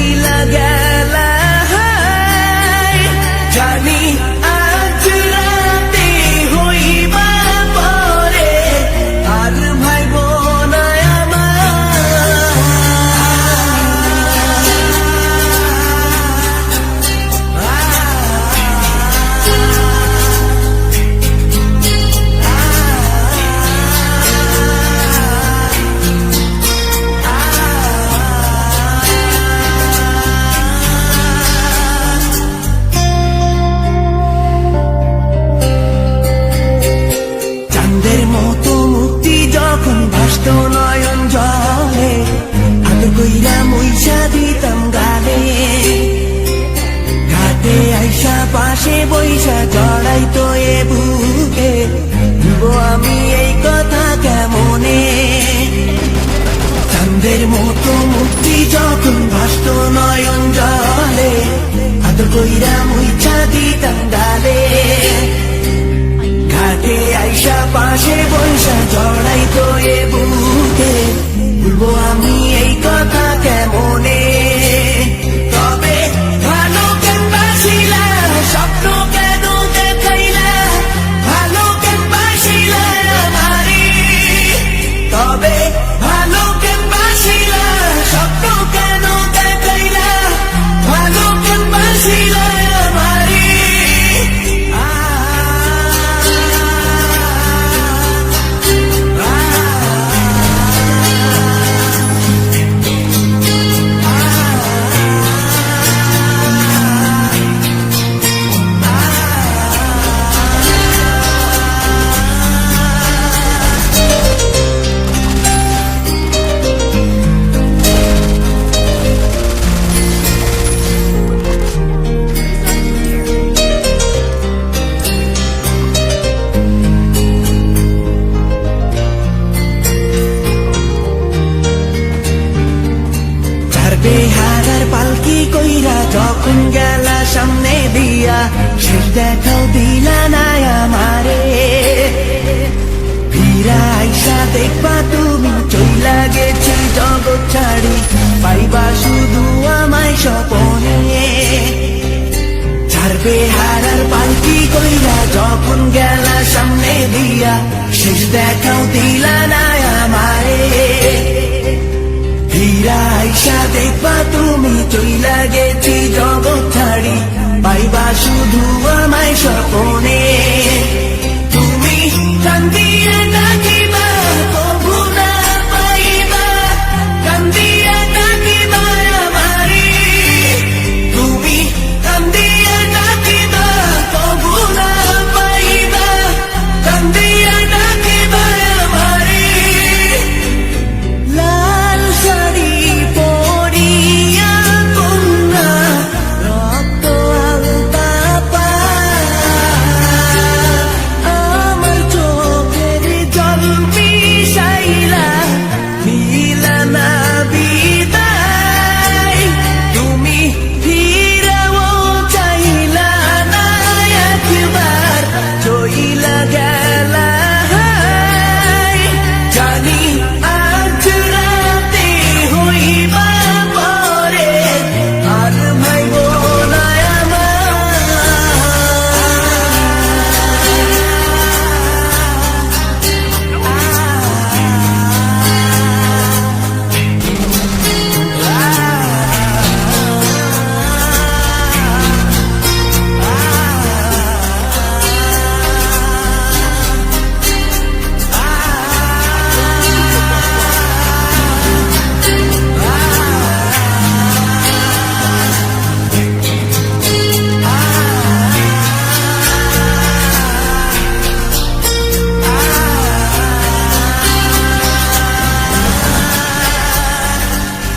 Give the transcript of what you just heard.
ভুইলা গেলা জানি আজ রাতে হইবা পরে আর ভাইব না চাঁদের মতো মুক্তি যখন ভাসত নয়ন জলে আদর কইরা মইসা দিতাম গালে ঘাটে আইসা পাশে বইসা জড়াইতো এ বুকে ভুলবো আমি এই কথা কেমনে চাঁদের মতো মুক্তি যখন ভাসত নয়ন জলে আদর কইরা মইসা দিতাম গালে ঘাটে আইসা পাশে বৈশা জড়াইতো এ বুকে ভুলবো আমি এই কথা কেমনে তবে ভালো কেন বাসিলা স্বপ্ন কেন দেখাইলা ভালো কেন বাসিলা আমারে তবে ভালো কেন বাসিলা স্বপ্ন কেন দেখাইলা ভালো কেন বাসিলা আমারে বেহারার পালকি কইরা যখন গেলা সামনে দিয়া শেষ দেখাও দিলা না আমারে ফিরা আইসা দেখবা তুমি চইলা গেছি জগৎ ছাড়ি পাইবা শুধু আমায় স্বপনে ছাড়বে হারার পালকি কইরা যখন গেলা সামনে দিয়া শেষ দেখাও দিলা না আমারে ফিরা আইসা দেখবা তুমি চইলা গেছি জগৎ ছাড়ি পাইবা শুধু